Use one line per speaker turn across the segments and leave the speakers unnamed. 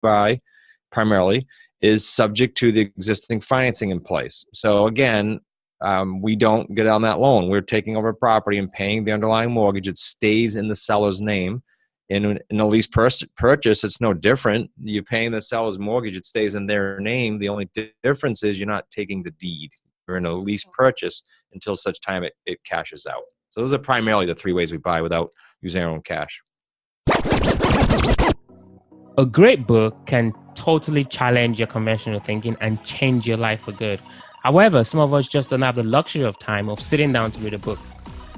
buy primarily is subject to the existing financing in place. So again, we don't get on that loan. We're taking over property and paying the underlying mortgage. It stays in the seller's name. In a lease purchase, it's no different. You're paying the seller's mortgage. It stays in their name. The only difference is you're not taking the deed. You're in a lease purchase until such time it cashes out. So those are primarily the three ways we buy without using our own cash.
A great book can totally challenge your conventional thinking and change your life for good. However, some of us just don't have the luxury of time of sitting down to read a book.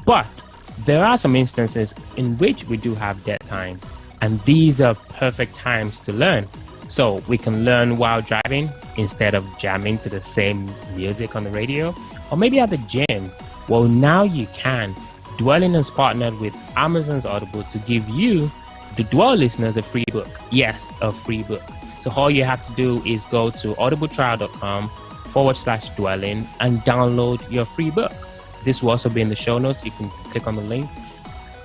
But there are some instances in which we do have that time, and these are perfect times to learn. So we can learn while driving instead of jamming to the same music on the radio, or maybe at the gym. Well, now you can. Dwellynn has partnered with Amazon's Audible to give you, the Dwell listeners, a free book. Yes, a free book. So all you have to do is go to audibletrial.com/Dwellynn and download your free book. This will also be in the show notes. You can click on the link.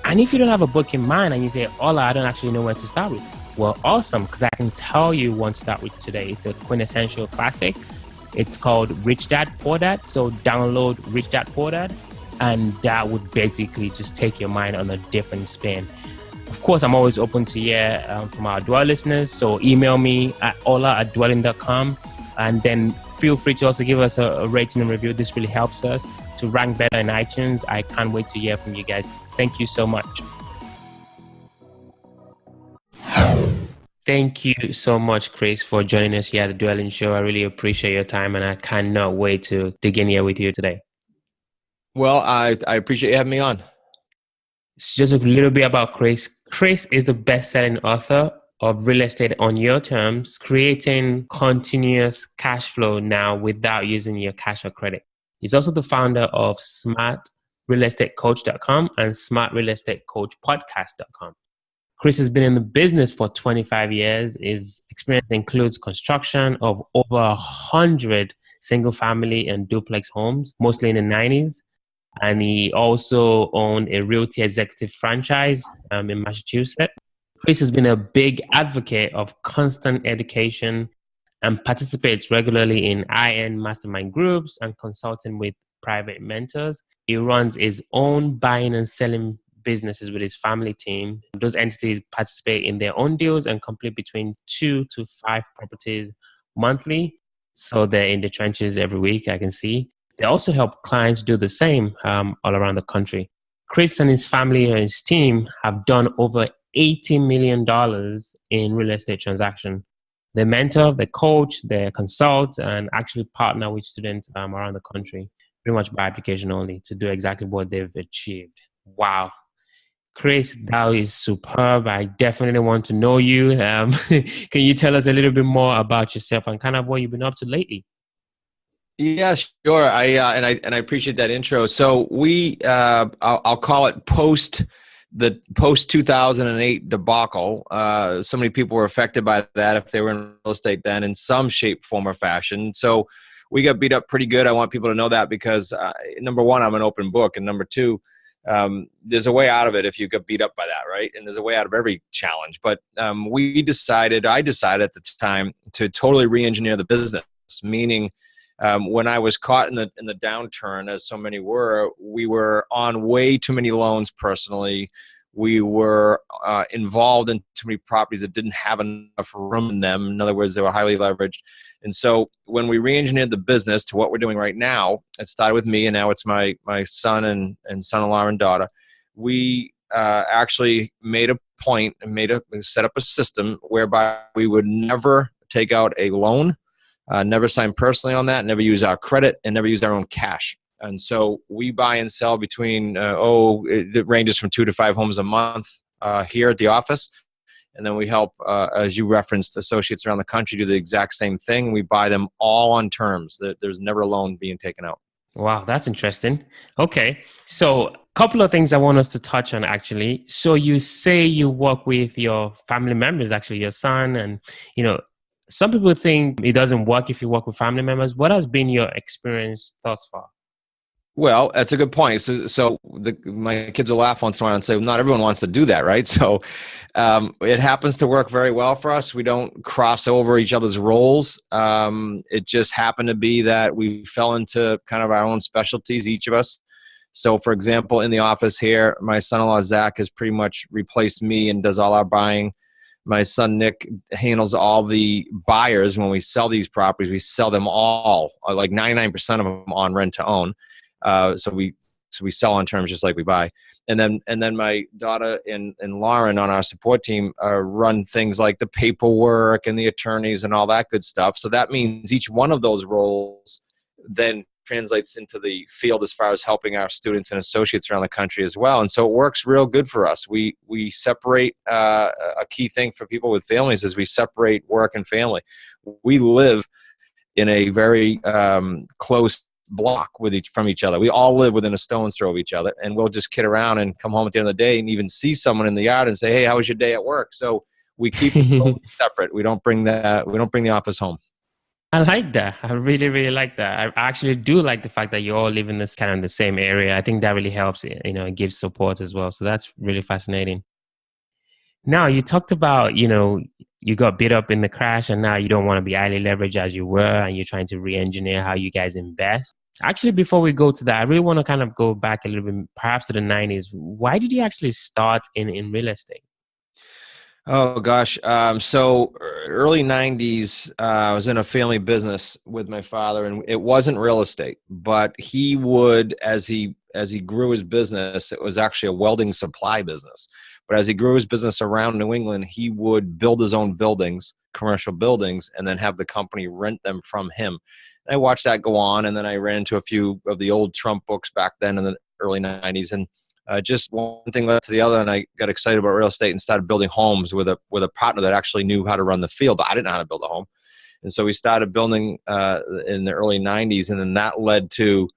And if you don't have a book in mind and you say, Ola, I don't actually know where to start with. Well, awesome, because I can tell you what to start with today. It's a quintessential classic. It's called Rich Dad, Poor Dad. So download Rich Dad, Poor Dad, and that would basically just take your mind on a different spin. Of course, I'm always open to hear from our Dwell listeners. So email me at ola@dwellynn.com, and then feel free to also give us a rating and review. This really helps us to rank better in iTunes. I can't wait to hear from you guys. Thank you so much. Thank you so much, Chris, for joining us here at the Dwellynn Show. I really appreciate your time, and I cannot wait to dig in here with you today.
Well, I appreciate you having me on.
It's just a little bit about Chris. Chris is the best-selling author of Real Estate on Your Terms, creating continuous cash flow now without using your cash or credit. He's also the founder of smartrealestatecoach.com and smartrealestatecoachpodcast.com. Chris has been in the business for 25 years. His experience includes construction of over 100 single-family and duplex homes, mostly in the 90s. And he also owned a realty executive franchise in Massachusetts. Chris has been a big advocate of constant education and participates regularly in IN mastermind groups and consulting with private mentors. He runs his own buying and selling businesses with his family team. Those entities participate in their own deals and complete between 2 to 5 properties monthly. So they're in the trenches every week, I can see. They also help clients do the same all around the country. Chris and his family and his team have done over $80 million in real estate transactions. They mentor, they coach, they consult, and actually partner with students around the country, pretty much by application only, to do exactly what they've achieved. Wow. Chris, that is superb. I definitely want to know you. Can you tell us a little bit more about yourself and kind of what you've been up to lately?
Yeah, sure. I appreciate that intro. So I'll call it post 2008 debacle. So many people were affected by that if they were in real estate then in some shape, form, or fashion. So we got beat up pretty good. I want people to know that because number one, I'm an open book, and number two, there's a way out of it if you get beat up by that, right? And there's a way out of every challenge. But I decided at the time to totally re-engineer the business, meaning when I was caught in the downturn, as so many were, we were on way too many loans personally. We were involved in too many properties that didn't have enough room in them. In other words, they were highly leveraged. And so when we re-engineered the business to what we're doing right now, it started with me, and now it's my son and son-in-law and daughter. We actually made a point and set up a system whereby we would never take out a loan, never sign personally on that, never use our credit, and never use our own cash. And so we buy and sell between, it ranges from 2 to 5 homes a month here at the office. And then we help, as you referenced, associates around the country do the exact same thing. We buy them all on terms. There's never a loan being taken out.
Wow, that's interesting. Okay. So a couple of things I want us to touch on, actually. So you say you work with your family members, actually your son, and, some people think it doesn't work if you work with family members. What has been your experience thus far?
Well, that's a good point. My kids will laugh once in a while and say, well, not everyone wants to do that, right? So it happens to work very well for us. We don't cross over each other's roles. It just happened to be that we fell into kind of our own specialties, each of us. So, for example, in the office here, my son-in-law, Zach, has pretty much replaced me and does all our buying. My son, Nick, handles all the buyers. When we sell these properties, we sell them all, like 99% of them on rent to own. So we sell on terms just like we buy. And then my daughter and Lauren on our support team run things like the paperwork and the attorneys and all that good stuff. So that means each one of those roles then translates into the field as far as helping our students and associates around the country as well. And so it works real good for us. We separate, a key thing for people with families is we separate work and family. We live in a very close block from each other. We all live within a stone's throw of each other, and we'll just kid around and come home at the end of the day and even see someone in the yard and say, hey, how was your day at work? So we keep it totally separate. We don't bring the office home.
I like that. I really, really like that. I actually do like the fact that you all live in this kind of the same area. I think that really helps, it gives support as well. So that's really fascinating. Now, you talked about, you got beat up in the crash and now you don't want to be highly leveraged as you were, and you're trying to re-engineer how you guys invest. Actually, before we go to that, I really want to kind of go back a little bit, perhaps to the 90s. Why did you actually start in real estate?
Oh gosh. So early 90s, I was in a family business with my father, and it wasn't real estate, but he would, as he grew his business, it was actually a welding supply business. But as he grew his business around New England, he would build his own buildings, commercial buildings, and then have the company rent them from him. And I watched that go on, and then I ran into a few of the old Trump books back then in the early 90s, and just one thing led to the other, and I got excited about real estate and started building homes with a partner that actually knew how to run the field. I didn't know how to build a home, and so we started building in the early 90s, and then that led to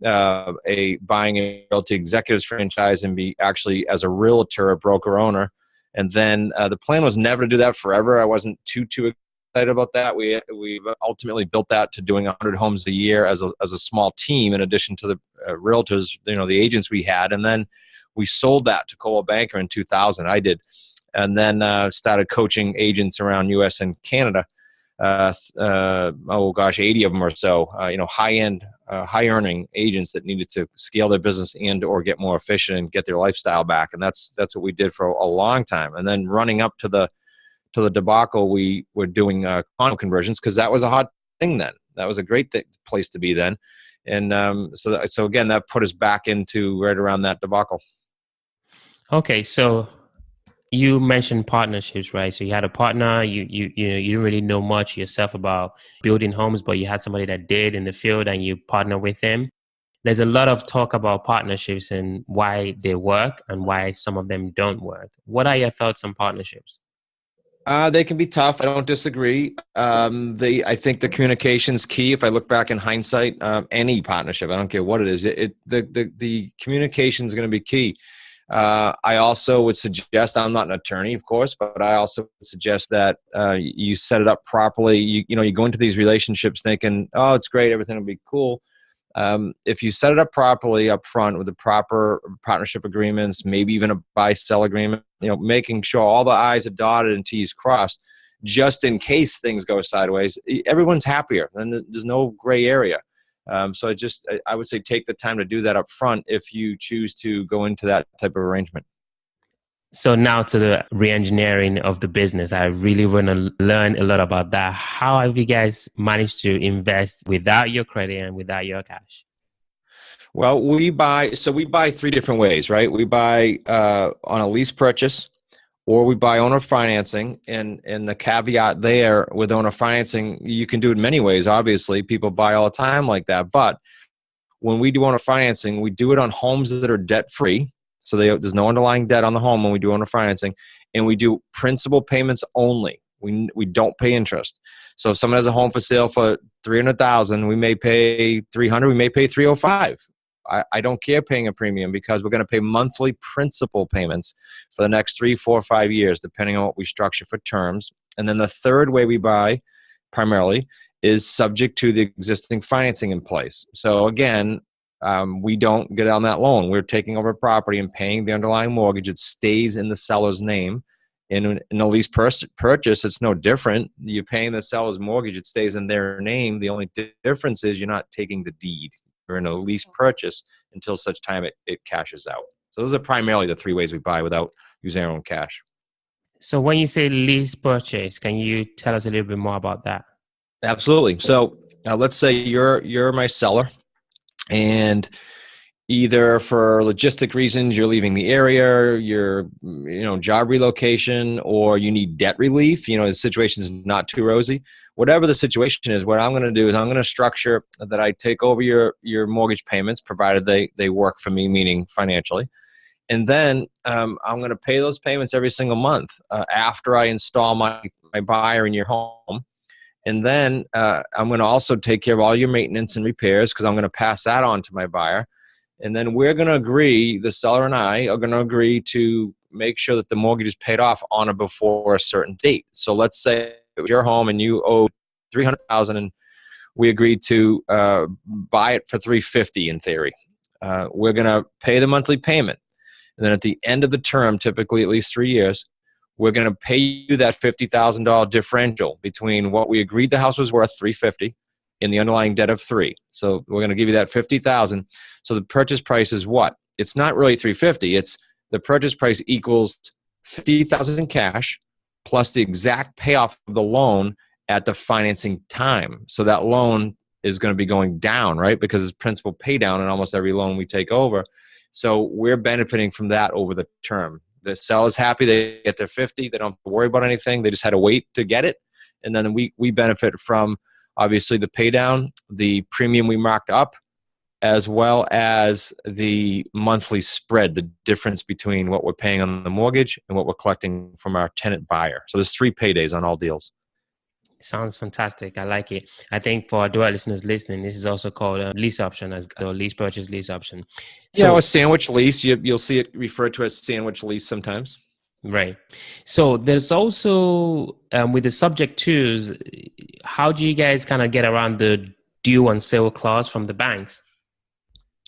buying a realty executives franchise and be actually as a realtor, a broker owner. And then the plan was never to do that forever. I wasn't too excited about that. We ultimately built that to doing 100 homes a year as a small team, in addition to the realtors, the agents we had. And then we sold that to Coldwell Banker in 2000. I did, and then started coaching agents around U.S. and Canada. 80 of them or so. High-end, high-earning agents that needed to scale their business and or get more efficient and get their lifestyle back. And that's what we did for a long time. And then running up to the debacle, we were doing condo conversions because that was a hot thing then. That was a great place to be then. And so again, that put us back into right around that debacle.
Okay, so you mentioned partnerships, right? So you had a partner, you didn't really know much yourself about building homes, but you had somebody that did in the field and you partner with him. There's a lot of talk about partnerships and why they work and why some of them don't work. What are your thoughts on partnerships?
They can be tough. I don't disagree. I think the communication's key. If I look back in hindsight, any partnership, I don't care what it is, the communication is going to be key. I also would suggest, I'm not an attorney, of course, but I also would suggest that you set it up properly. You go into these relationships thinking, oh, it's great, everything will be cool. If you set it up properly up front with the proper partnership agreements, maybe even a buy-sell agreement, making sure all the I's are dotted and T's crossed, just in case things go sideways, everyone's happier. Then there's no gray area. So I would say take the time to do that up front if you choose to go into that type of arrangement.
So now to the re-engineering of the business. I really want to learn a lot about that. How have you guys managed to invest without your credit and without your cash?
Well, we buy three different ways, right? We buy on a lease purchase, or we buy owner financing. And the caveat there with owner financing, you can do it many ways. Obviously, people buy all the time like that. But when we do owner financing, we do it on homes that are debt-free. So there's no underlying debt on the home when we do owner financing. And we do principal payments only. We don't pay interest. So if someone has a home for sale for $300,000, we may pay $300,000, we may pay $305,000. I don't care paying a premium because we're going to pay monthly principal payments for the next 3, 4, 5 years, depending on what we structure for terms. And then the third way we buy primarily is subject to the existing financing in place. So again, we don't get on that loan. We're taking over property and paying the underlying mortgage. It stays in the seller's name. In a lease purchase, it's no different. You're paying the seller's mortgage. It stays in their name. The only difference is you're not taking the deed. You're in a lease purchase until such time it cashes out. So those are primarily the three ways we buy without using our own cash.
So when you say lease purchase, can you tell us a little bit more about that?
Absolutely. So let's say you're my seller, and either for logistic reasons, you're leaving the area, you're, job relocation, or you need debt relief, the situation is not too rosy. Whatever the situation is, what I'm going to do is I'm going to structure that I take over your mortgage payments, provided they work for me, meaning financially. And then I'm going to pay those payments every single month after I install my buyer in your home. And then I'm going to also take care of all your maintenance and repairs, because I'm going to pass that on to my buyer. And then we're going to agree, the seller and I are going to agree to make sure that the mortgage is paid off on or before a certain date. So let's say it was your home and you owe $300,000, and we agreed to buy it for $350,000 in theory. We're going to pay the monthly payment. And then at the end of the term, typically at least 3 years, we're going to pay you that $50,000 differential between what we agreed the house was worth, $350,000, in the underlying debt of $3. So we're going to give you that $50,000. So the purchase price is what? It's not really $350,000. It's the purchase price equals $50,000 in cash plus the exact payoff of the loan at the financing time. So that loan is going to be going down, right? Because it's principal pay down in almost every loan we take over. So we're benefiting from that over the term. The seller's happy, they get their 50, they don't have to worry about anything. They just had to wait to get it. And then we benefit from, obviously, the pay down, the premium we marked up, as well as the monthly spread, the difference between what we're paying on the mortgage and what we're collecting from our tenant buyer. So there's 3 paydays on all deals.
Sounds fantastic. I like it. I think for our listeners listening, this is also called a lease option, as a lease purchase lease option.
So, a sandwich lease. You'll see it referred to as sandwich lease sometimes.
Right. So there's also, with the subject twos, how do you guys kind of get around the due on sale clause from the banks?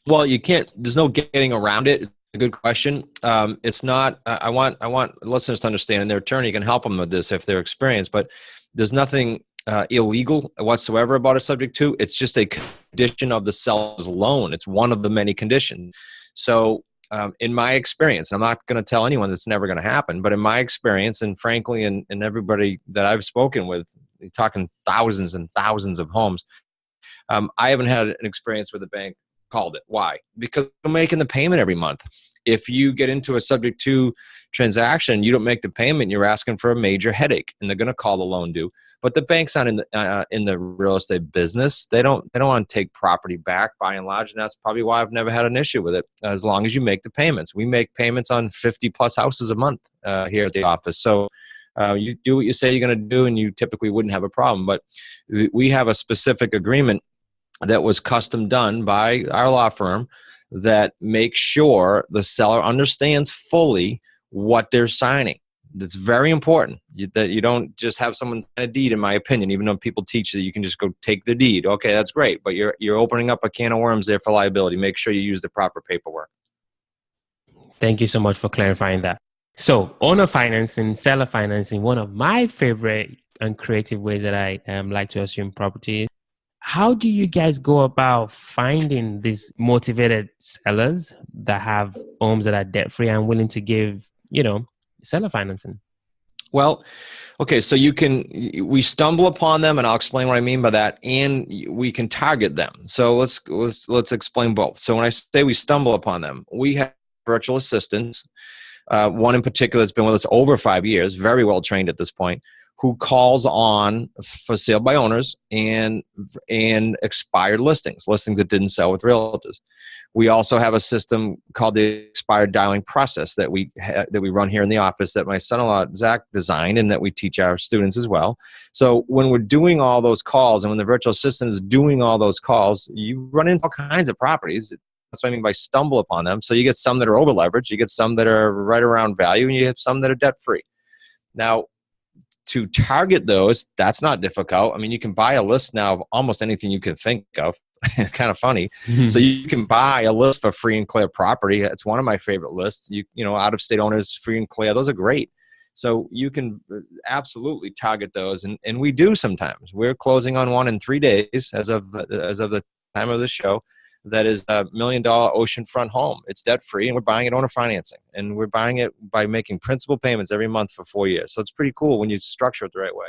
Well, you can't. There's no getting around it. It's a good question. It's not. I want listeners to understand, and their attorney can help them with this if they're experienced. But there's nothing illegal whatsoever about a subject to. It's just a condition of the seller's loan. It's one of the many conditions. So in my experience, and I'm not going to tell anyone that's never going to happen, but in my experience, and frankly, and everybody that I've spoken with, talking thousands and thousands of homes, I haven't had an experience where the bank called it. Why? Because you're making the payment every month. If you get into a subject to transaction, you don't make the payment, you're asking for a major headache, and they're going to call the loan due. But the bank's not in the real estate business. They don't want to take property back by and large, and that's probably why I've never had an issue with it. As long as you make the payments, we make payments on 50 plus houses a month here at the office. So you do what you say you're going to do, and you typically wouldn't have a problem. But we have a specific agreement that was custom done by our law firm that makes sure the seller understands fully what they're signing. That's very important, that you don't just have someone sign a deed, in my opinion, even though people teach that you can just go take the deed. Okay, that's great, but you're opening up a can of worms there for liability. Make sure you use the proper paperwork.
Thank you so much for clarifying that. So owner financing, seller financing, one of my favorite and creative ways that I like to assume property. How do you guys go about finding these motivated sellers that have homes that are debt-free and willing to give, seller financing?
Well, okay, so we stumble upon them, and I'll explain what I mean by that, and we can target them. So let's explain both. So when I say we stumble upon them, we have virtual assistants, one in particular that's been with us over 5 years, very well trained at this point, who calls on for sale by owners and expired listings that didn't sell with realtors. We also have a system called the expired dialing process that we run here in the office that my son-in-law Zach designed, and that we teach our students as well. So when we're doing all those calls, and when the virtual assistant is doing all those calls, you run into all kinds of properties. That's what I mean by stumble upon them. So you get some that are over leveraged, you get some that are right around value, and you have some that are debt free. Now, to target those, that's not difficult. I mean, you can buy a list now of almost anything you can think of. kind of funny. So you can buy a list for free and clear property. It's one of my favorite lists. You know, out of state owners, free and clear. Those are great. So you can absolutely target those. And we do sometimes. We're closing on one in 3 days as of the time of the show. That is a $1 million oceanfront home. It's debt free, and we're buying it owner financing. And we're buying it by making principal payments every month for 4 years. So it's pretty cool when you structure it the right way.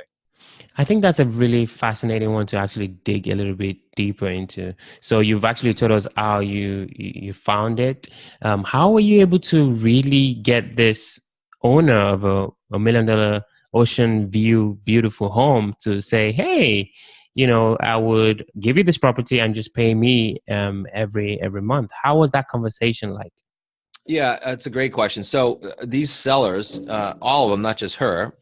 I think that's a really fascinating one to actually dig a little bit deeper into. So you've actually told us how you found it. How were you able to really get this owner of a $1 million ocean view, beautiful home to say, hey, you know, I would give you this property and just pay me every month? How was that conversation like?
Yeah, that's a great question. So these sellers, all of them, not just her,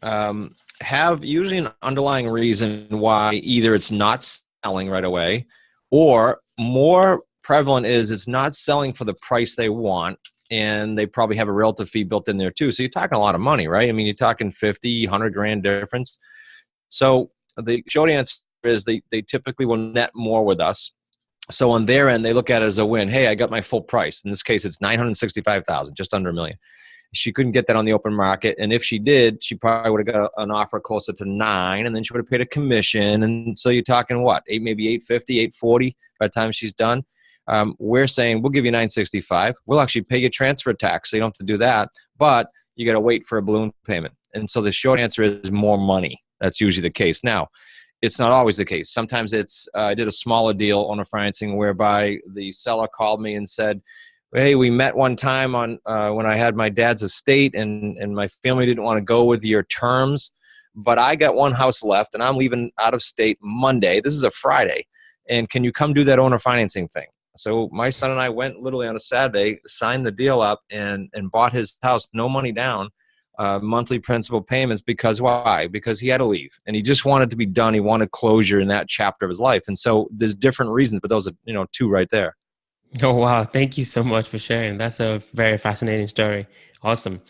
have usually an underlying reason why either it's not selling right away, or more prevalent is it's not selling for the price they want, and they probably have a realtor fee built in there too. So you're talking a lot of money, right? I mean, you're talking 50, 100 grand difference. So the short answer is they typically will net more with us. So on their end, they look at it as a win. Hey, I got my full price. In this case, it's $965,000, just under $1 million. She couldn't get that on the open market, and if she did, she probably would have got an offer closer to $9 million, and then she would have paid a commission. And so you're talking what, maybe $850,000, $840,000 by the time she's done. We're saying we'll give you $965,000. We'll actually pay your transfer tax, so you don't have to do that, but you got to wait for a balloon payment. And so the short answer is more money. That's usually the case. Now, it's not always the case. Sometimes it's I did a smaller deal on a financing whereby the seller called me and said, hey, we met one time on when I had my dad's estate, and my family didn't want to go with your terms, but I got one house left and I'm leaving out of state Monday. This is a Friday. And can you come do that owner financing thing? So my son and I went literally on a Saturday, signed the deal up, and bought his house, no money down, monthly principal payments. Because why? Because he had to leave and he just wanted to be done. He wanted closure in that chapter of his life. And so there's different reasons, but those are, two right there.
Oh, wow. Thank you so much for sharing. That's a very fascinating story. Awesome.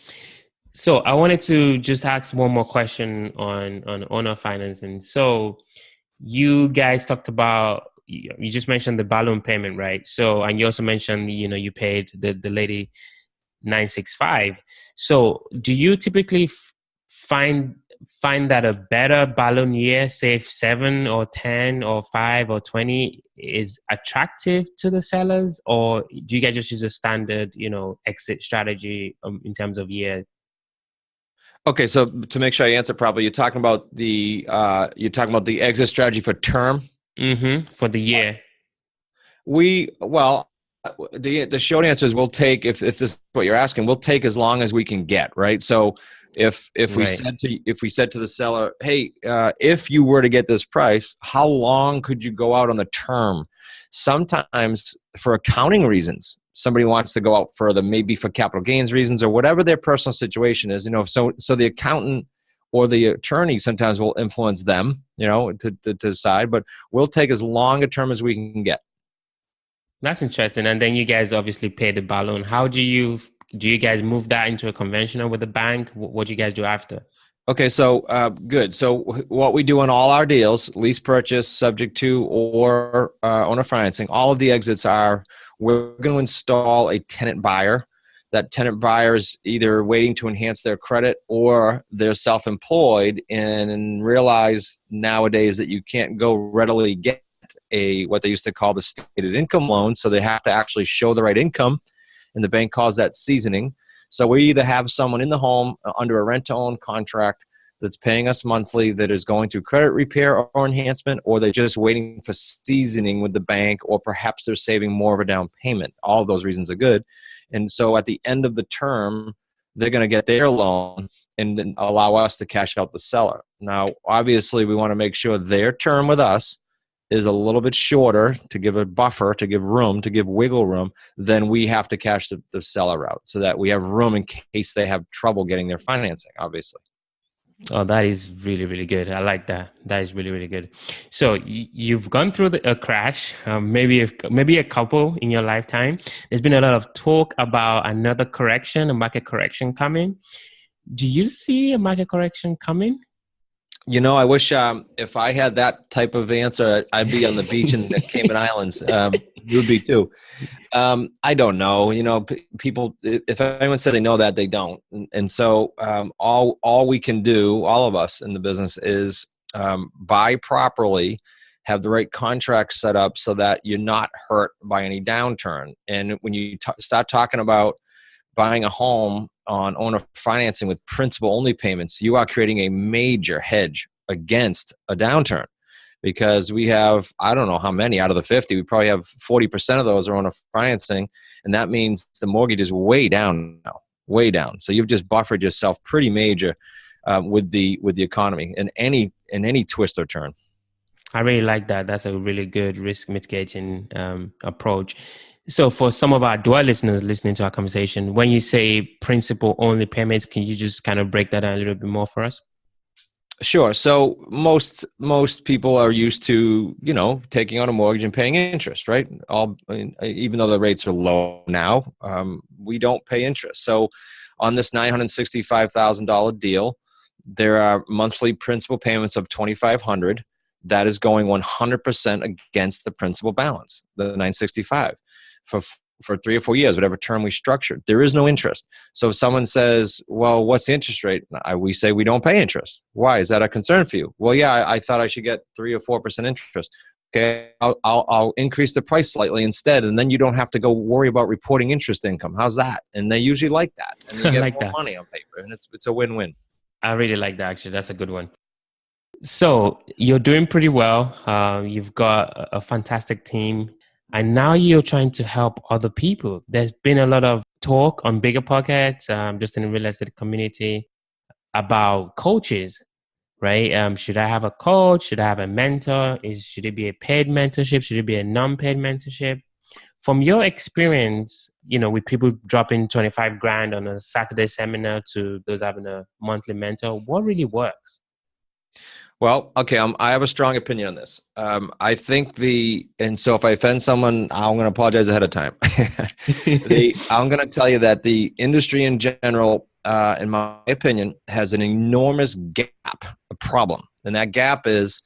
So I wanted to just ask one more question on owner financing. So you guys talked about, you just mentioned the balloon payment, right? So, and you also mentioned, you paid the lady $965. So do you typically find that a better balloon year, say 7 or 10 or 5 or 20, is attractive to the sellers, or do you guys just use a standard, exit strategy in terms of year?
Okay, so to make sure I answer properly, you're talking about the exit strategy for term.
For the year.
The short answer is we'll take, if this is what you're asking, we'll take as long as we can get, right? So if we said to the seller, hey, if you were to get this price, how long could you go out on the term? Sometimes for accounting reasons, somebody wants to go out further, maybe for capital gains reasons or whatever their personal situation is, so the accountant or the attorney sometimes will influence them, to decide, but we'll take as long a term as we can get.
That's interesting. And then you guys obviously pay the balloon. How do you guys move that into a conventional with the bank? What do you guys do after?
Okay, so good. So what we do on all our deals, lease purchase, subject to, or owner financing, all of the exits are, we're going to install a tenant buyer. That tenant buyer is either waiting to enhance their credit or they're self-employed and realize nowadays that you can't go readily get what they used to call the stated income loan. So they have to actually show the right income, and the bank calls that seasoning. So we either have someone in the home under a rent-to-own contract that's paying us monthly that is going through credit repair or enhancement, or they're just waiting for seasoning with the bank, or perhaps they're saving more of a down payment. All of those reasons are good. And so at the end of the term, they're going to get their loan and then allow us to cash out the seller. Now, obviously, we want to make sure their term with us is a little bit shorter to give a buffer, to give room, to give wiggle room, then we have to cash the seller out so that we have room in case they have trouble getting their financing, obviously.
Oh, that is really, really good. I like that. That is really, really good. So you've gone through a crash, maybe a couple in your lifetime. There's been a lot of talk about another correction, a market correction coming. Do you see a market correction coming?
I wish if I had that type of answer, I'd be on the beach in the Cayman Islands. You would be too. I don't know. People, if anyone says they know that, they don't. And so all we can do, all of us in the business, is buy properly, have the right contracts set up so that you're not hurt by any downturn. And when you start talking about buying a home on owner financing with principal only payments, you are creating a major hedge against a downturn, because we have, I don't know how many out of the 50, we probably have 40% of those are owner financing. And that means the mortgage is way down now, way down. So you've just buffered yourself pretty major with the economy in any twist or turn.
I really like that. That's a really good risk mitigating approach. So for some of our Dwell listeners listening to our conversation, when you say principal only payments, can you just kind of break that down a little bit more for us?
Sure. So most people are used to, taking out a mortgage and paying interest, right? Even though the rates are low now, we don't pay interest. So on this $965,000 deal, there are monthly principal payments of $2,500. That is going 100% against the principal balance, the $965, for 3 or 4 years, whatever term we structured. There is no interest. So if someone says, well, what's the interest rate? We say we don't pay interest. Why? Is that a concern for you? Well, yeah, I thought I should get 3 or 4% interest. Okay, I'll increase the price slightly instead, and then you don't have to go worry about reporting interest income. How's that? And they usually like that. And you get
like
more
that.
money on paper, and it's a win-win.
I really like that, actually. That's a good one. So you're doing pretty well. You've got a fantastic team. And now you're trying to help other people. There's been a lot of talk on bigger pockets, just in the real estate community, about coaches, right? Should I have a coach? Should I have a mentor? Should it be a paid mentorship? Should it be a non-paid mentorship? From your experience, with people dropping 25 grand on a Saturday seminar to those having a monthly mentor, what really works?
Well, okay, I have a strong opinion on this. I think and so if I offend someone, I'm going to apologize ahead of time. I'm going to tell you that the industry in general, in my opinion, has an enormous gap, a problem. And that gap is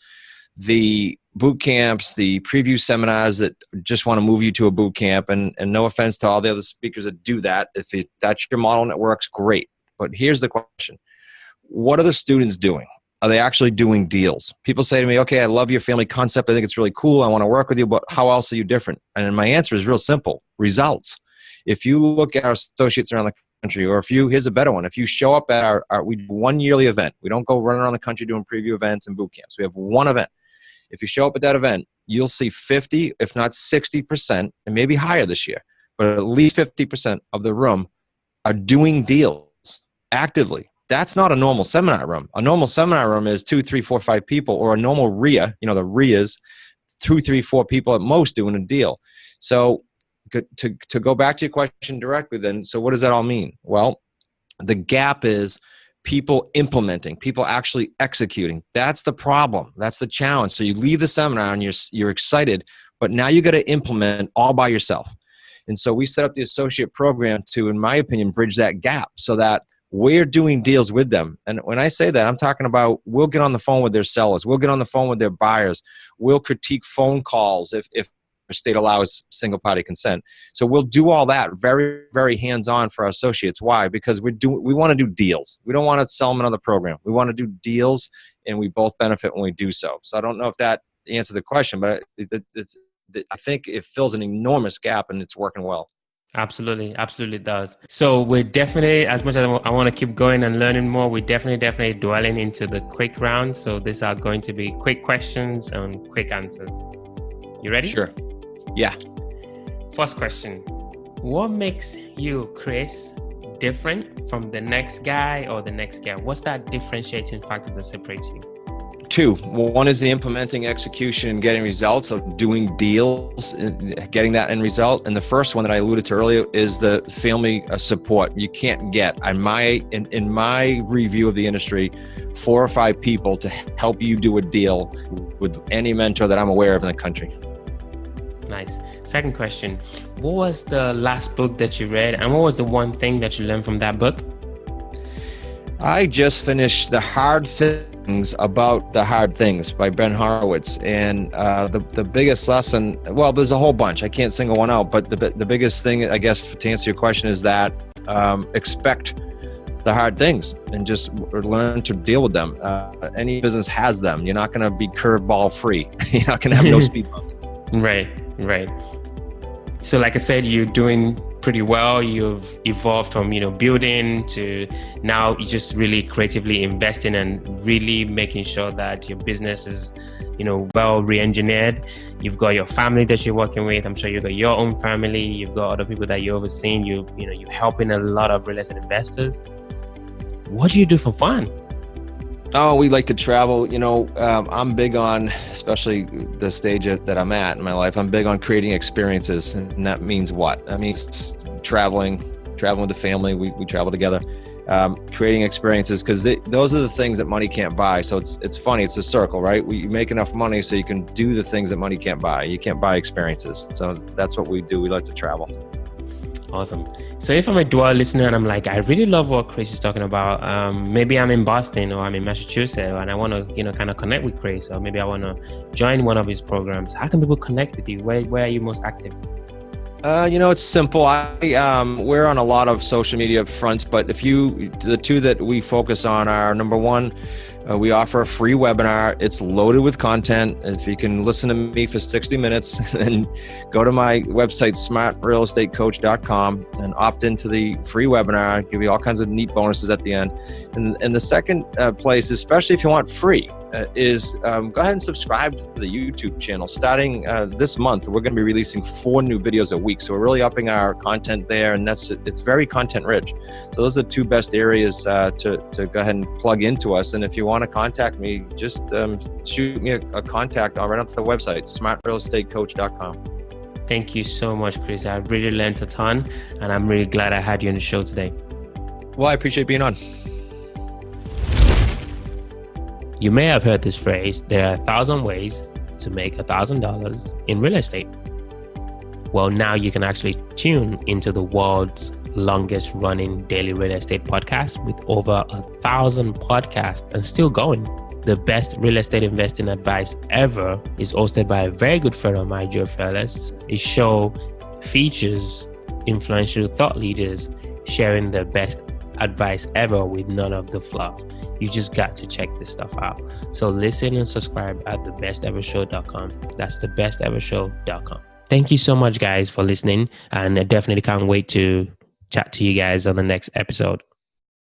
the boot camps, the preview seminars that just want to move you to a boot camp. And no offense to all the other speakers that do that. If that's your model and it works, great. But here's the question. What are the students doing? Are they actually doing deals? People say to me, okay, I love your family concept. I think it's really cool. I want to work with you, but how else are you different? And my answer is real simple: results. If you look at our associates around the country, or here's a better one. If you show up at we do one yearly event. We don't go running around the country doing preview events and boot camps. We have one event. If you show up at that event, you'll see 50, if not 60%, and maybe higher this year, but at least 50% of the room are doing deals actively. That's not a normal seminar room. A normal seminar room is 2, 3, 4, 5 people, or a normal RIA, the RIAs, 2, 3, 4 people at most doing a deal. So to go back to your question directly then, so what does that all mean? Well, the gap is people implementing, people actually executing. That's the problem. That's the challenge. So you leave the seminar and you're excited, but now you got to implement all by yourself. And so we set up the associate program to, in my opinion, bridge that gap so that we're doing deals with them. And when I say that, I'm talking about we'll get on the phone with their sellers. We'll get on the phone with their buyers. We'll critique phone calls if the state allows single party consent. So we'll do all that very, very hands-on for our associates. Why? Because we want to do deals. We don't want to sell them another program. We want to do deals, and we both benefit when we do so. So I don't know if that answered the question, but I think it fills an enormous gap, and it's working well.
Absolutely does. So we're definitely, as much as I want to keep going and learning more, we're definitely dwelling into the quick round. So these are going to be quick questions and quick answers. You ready?
Sure. Yeah.
First question. What makes you, Chris, different from the next guy or the next girl? What's that differentiating factor that separates you?
2. One is the implementing, execution, and getting results of doing deals, getting that end result. And the first one that I alluded to earlier is the family support. You can't get, in my review of the industry, 4 or 5 people to help you do a deal with any mentor that I'm aware of in the country.
Nice. Second question. What was the last book that you read, and what was the one thing that you learned from that book?
I just finished The Hard Fit About the Hard Things by Ben Horowitz. And the biggest lesson, well, there's a whole bunch. I can't single one out, but the biggest thing, I guess, to answer your question is that expect the hard things and just learn to deal with them. Any business has them. You're not going to be curveball free. You're not going to have no speed bumps.
Right. So like I said, you're doing pretty well. You've evolved from, building to now you're just really creatively investing and really making sure that your business is, well re-engineered. You've got your family that you're working with. I'm sure you've got your own family. You've got other people that you're overseeing. You're helping a lot of real estate investors. What do you do for fun?
Oh, we like to travel. I'm big on, especially the stage that I'm at in my life, I'm big on creating experiences. And that means what? That means traveling with the family. We travel together, creating experiences, because those are the things that money can't buy. So it's funny. It's a circle, right? You make enough money so you can do the things that money can't buy. You can't buy experiences. So that's what we do. We like to travel.
Awesome. So if I'm a Dwell listener and I'm like, I really love what Chris is talking about. Maybe I'm in Boston or I'm in Massachusetts and I want to, kind of connect with Chris, or maybe I want to join one of his programs. How can people connect with you? Where are you most active?
It's simple. We're on a lot of social media fronts, but the two that we focus on are, number one, we offer a free webinar. It's loaded with content. If you can listen to me for 60 minutes, then go to my website, smartrealestatecoach.com, and opt into the free webinar. I'll give you all kinds of neat bonuses at the end. And the second place, especially if you want free, is go ahead and subscribe to the YouTube channel. Starting this month, we're going to be releasing 4 new videos a week. So we're really upping our content there, and it's very content rich. So those are the 2 best areas to go ahead and plug into us. And if you want to contact me, just shoot me a contact right off the website, smartrealestatecoach.com.
Thank you so much, Chris. I really learned a ton, and I'm really glad I had you on the show today.
Well, I appreciate being on.
You may have heard this phrase, there are 1,000 ways to make $1,000 in real estate. Well, now you can actually tune into the world's longest running daily real estate podcast with over 1,000 podcasts and still going. The best real estate investing advice ever is hosted by a very good friend of mine, Joe Fellas. His show features influential thought leaders sharing their best advice ever with none of the fluff. You just got to check this stuff out. So listen and subscribe at thebestevershow.com. That's thebestevershow.com. Thank you so much, guys, for listening, and I definitely can't wait to chat to you guys on the next episode.